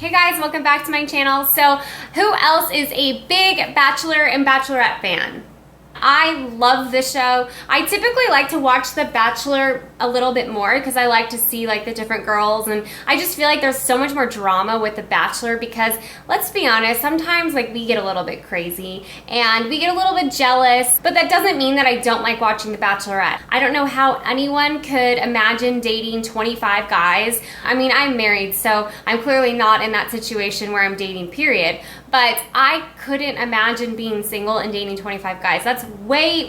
Hey guys, welcome back to my channel. So who else is a big Bachelor and Bachelorette fan? I love this show. I typically like to watch The Bachelor a little bit more because I like to see like the different girls, and I just feel like there's so much more drama with The Bachelor because let's be honest, sometimes like we get a little bit crazy and we get a little bit jealous, but that doesn't mean that I don't like watching The Bachelorette. I don't know how anyone could imagine dating 25 guys. I mean, I'm married, so I'm clearly not in that situation where I'm dating, period. But I couldn't imagine being single and dating 25 guys. That's way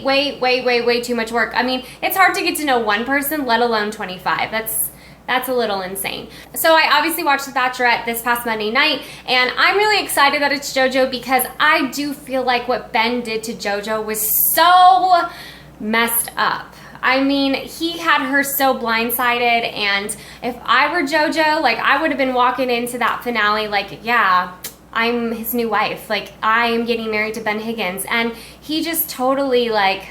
too much work. I mean, it's hard to get to know one person, let alone 25. That's a little insane. So I obviously watched The Bachelorette this past Monday night, and I'm really excited that it's Jojo because I do feel like what Ben did to Jojo was so messed up. I mean, he had her so blindsided, and if I were Jojo, like I would have been walking into that finale like, yeah, I'm his new wife. Like, I am getting married to Ben Higgins. And he just totally, like,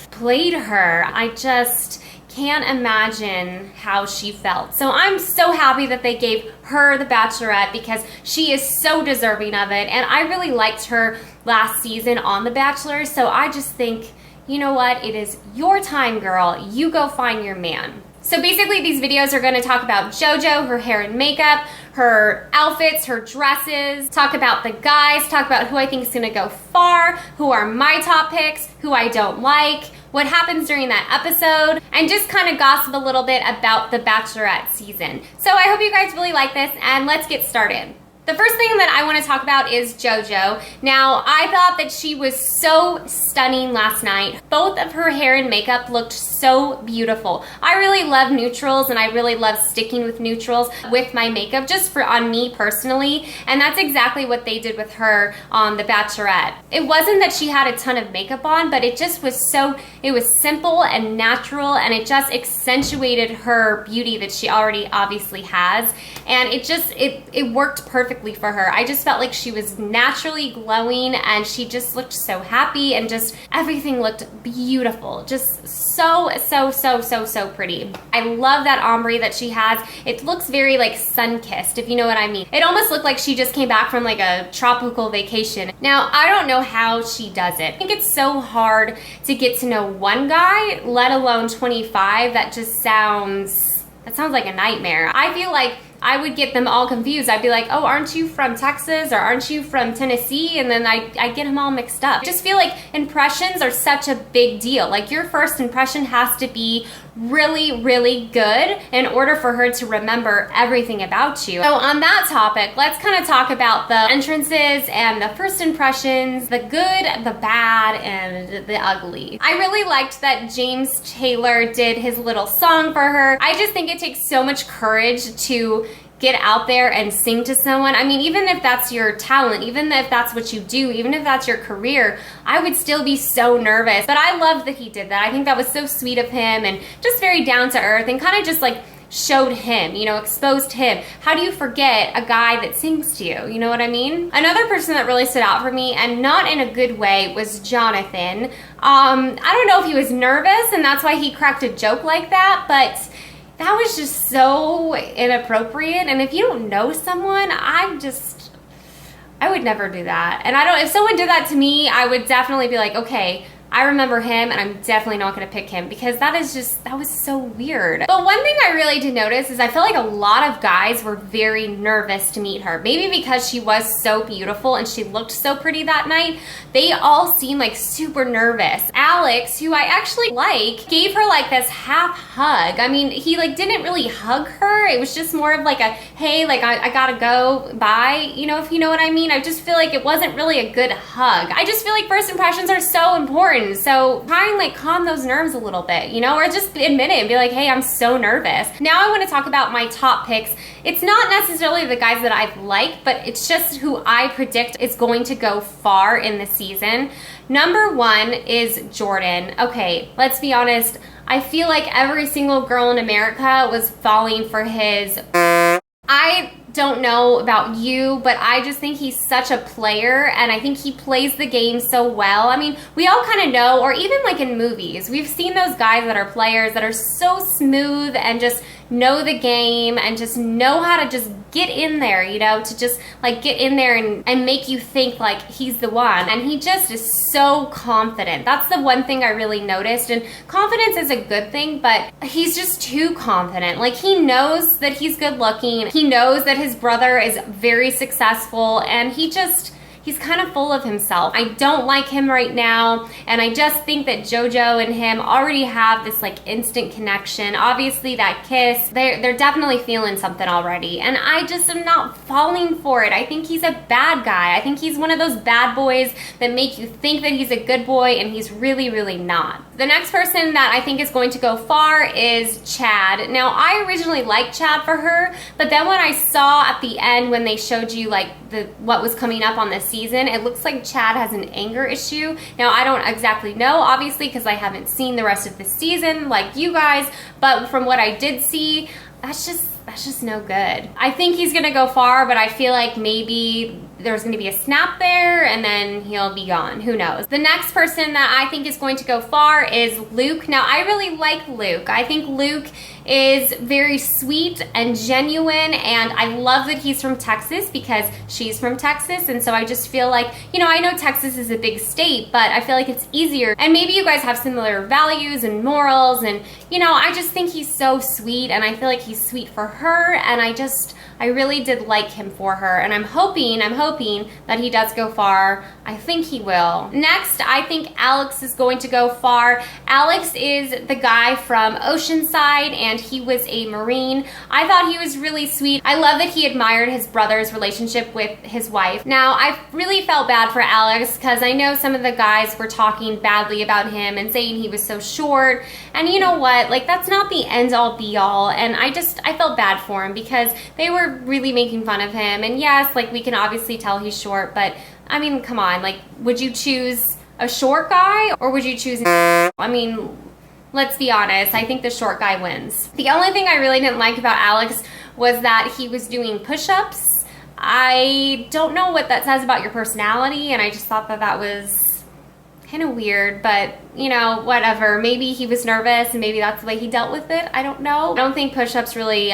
played her. I just can't imagine how she felt. So I'm so happy that they gave her The Bachelorette because she is so deserving of it. And I really liked her last season on The Bachelor. So I just think, you know what? It is your time, girl. You go find your man. So basically these videos are going to talk about Jojo, her hair and makeup, her outfits, her dresses, talk about the guys, talk about who I think is going to go far, who are my top picks, who I don't like, what happens during that episode, and just kind of gossip a little bit about the Bachelorette season. So I hope you guys really like this, and let's get started. The first thing that I want to talk about is Jojo. Now, I thought that she was so stunning last night. Both of her hair and makeup looked so beautiful. I really love neutrals, and I really love sticking with neutrals with my makeup, just on me personally, and that's exactly what they did with her on The Bachelorette. It wasn't that she had a ton of makeup on, but it just was it was simple and natural, and it just accentuated her beauty that she already obviously has, and it worked perfectly for her. I just felt like she was naturally glowing, and she just looked so happy, and just everything looked beautiful. Just so pretty. I love that ombre that she has. It looks very like sun-kissed, if you know what I mean. It almost looked like she just came back from like a tropical vacation. Now, I don't know how she does it. I think it's so hard to get to know one guy, let alone 25. That sounds like a nightmare. I feel like I would get them all confused. I'd be like, oh, aren't you from Texas or aren't you from Tennessee? And then I get them all mixed up. I just feel like impressions are such a big deal. Like, your first impression has to be really good in order for her to remember everything about you. So on that topic, let's kind of talk about the entrances and the first impressions, the good, the bad, and the ugly. I really liked that James Taylor did his little song for her. I just think it takes so much courage to get out there and sing to someone. I mean, even if that's your talent, even if that's what you do, even if that's your career, I would still be so nervous. But I love that he did that. I think that was so sweet of him, and just very down to earth, and kind of just like showed him, you know, exposed him. How do you forget a guy that sings to you? You know what I mean? Another person that really stood out for me, and not in a good way, was Jonathan. I don't know if he was nervous and that's why he cracked a joke like that, but that was just so inappropriate. And if you don't know someone, I would never do that. And if someone did that to me, I would definitely be like, okay, I remember him, and I'm definitely not going to pick him, because that was so weird. But one thing I really did notice is I feel like a lot of guys were very nervous to meet her. Maybe because she was so beautiful and she looked so pretty that night. They all seemed like super nervous. Alex, who I actually like, gave her like this half hug. I mean, he like didn't really hug her. It was just more of like a, hey, like I gotta go, bye, you know, if you know what I mean. I just feel like it wasn't really a good hug. I just feel like first impressions are so important. So try and like calm those nerves a little bit, you know, or just admit it and be like, hey, I'm so nervous. Now I want to talk about my top picks. It's not necessarily the guys that I like, but it's just who I predict is going to go far in the season. Number one is Jordan. Okay, let's be honest. I feel like every single girl in America was falling for his. I don't know about you, but I just think he's such a player, and I think he plays the game so well. I mean, we all kind of know, or even like in movies, we've seen those guys that are players that are so smooth and just know the game and just know how to just get in there, you know, to just like get in there and make you think like he's the one. And he just is so confident. That's the one thing I really noticed. And confidence is a good thing, but he's just too confident. Like, he knows that he's good looking. He knows that his brother is very successful, and he's kind of full of himself. I don't like him right now, and I just think that Jojo and him already have this like instant connection. Obviously that kiss, they're definitely feeling something already, and I just am not falling for it. I think he's a bad guy. I think he's one of those bad boys that make you think that he's a good boy, and he's really, really not. The next person that I think is going to go far is Chad. Now, I originally liked Chad for her, but then when I saw at the end when they showed you like what was coming up on this season, it looks like Chad has an anger issue. Now, I don't exactly know, obviously, because I haven't seen the rest of the season like you guys, but from what I did see, that's just no good. I think he's gonna go far, but I feel like maybe there's gonna be a snap there and then he'll be gone. Who knows? The next person that I think is going to go far is Luke. Now, I really like Luke. I think Luke is very sweet and genuine, and I love that he's from Texas because she's from Texas, and so I just feel like, you know, I know Texas is a big state, but I feel like it's easier, and maybe you guys have similar values and morals, and you know, I just think he's so sweet, and I feel like he's sweet for her, and I really did like him for her, and I'm hoping that he does go far. I think he will. Next, I think Alex is going to go far. Alex is the guy from Oceanside, and he was a Marine. I thought he was really sweet. I love that he admired his brother's relationship with his wife. Now, I really felt bad for Alex because I know some of the guys were talking badly about him and saying he was so short, and you know what? Like, that's not the end-all be-all, and I felt bad for him because they were really making fun of him, and yes, like, we can obviously tell he's short, but I mean, come on, like, would you choose a short guy or would you choose, I mean, let's be honest, I think the short guy wins. The only thing I really didn't like about Alex was that he was doing push-ups. I don't know what that says about your personality, and I just thought that was kind of weird, but you know, whatever. Maybe he was nervous and maybe that's the way he dealt with it. I don't know. I don't think push-ups really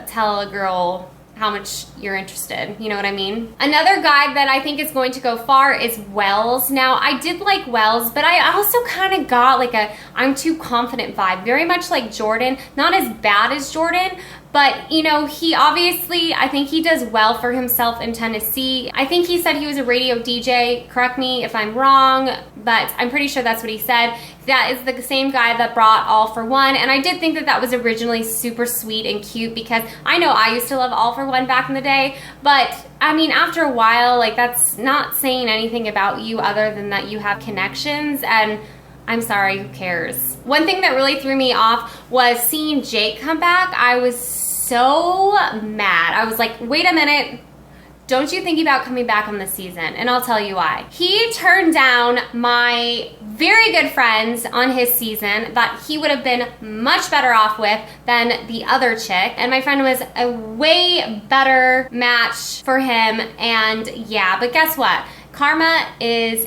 tell a girl how much you're interested, you know what I mean? Another guy that I think is going to go far is Wells. Now, I did like Wells, but I also kind of got like a I'm too confident vibe, very much like Jordan. Not as bad as Jordan, but you know, he obviously, I think he does well for himself in Tennessee. I think he said he was a radio DJ, correct me if I'm wrong, but I'm pretty sure that's what he said. That is the same guy that brought All for One, and I did think that that was originally super sweet and cute because I know I used to love All for One back in the day, but I mean, after a while, like, that's not saying anything about you other than that you have connections, and I'm sorry, who cares? One thing that really threw me off was seeing Jake come back. I was so mad. I was like, wait a minute. Don't you think about coming back on the season? And I'll tell you why. He turned down my very good friends on his season that he would have been much better off with than the other chick. And my friend was a way better match for him. And yeah, but guess what? Karma is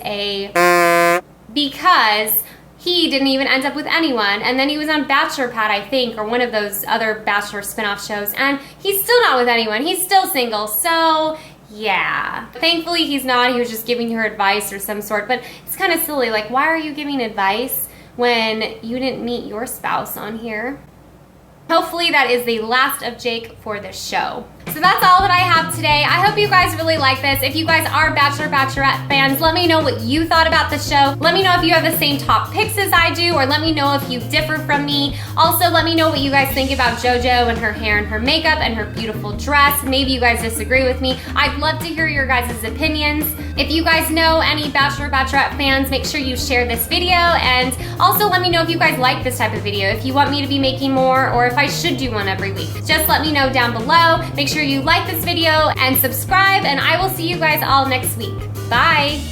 because he didn't even end up with anyone, and then he was on Bachelor Pad, I think, or one of those other Bachelor spin-off shows, and he's still not with anyone. He's still single, so yeah. Thankfully, he's not. He was just giving her advice or some sort, but it's kind of silly. Like, why are you giving advice when you didn't meet your spouse on here? Hopefully that is the last of Jake for this show. So that's all that I have today. I hope you guys really like this. If you guys are Bachelor, Bachelorette fans, let me know what you thought about the show. Let me know if you have the same top picks as I do, or let me know if you differ from me. Also, let me know what you guys think about Jojo and her hair and her makeup and her beautiful dress. Maybe you guys disagree with me. I'd love to hear your guys' opinions. If you guys know any Bachelor, Bachelorette fans, make sure you share this video, and also let me know if you guys like this type of video, if you want me to be making more, or if I should do one every week. Just let me know down below. Make sure you like this video and subscribe, and I will see you guys all next week. Bye!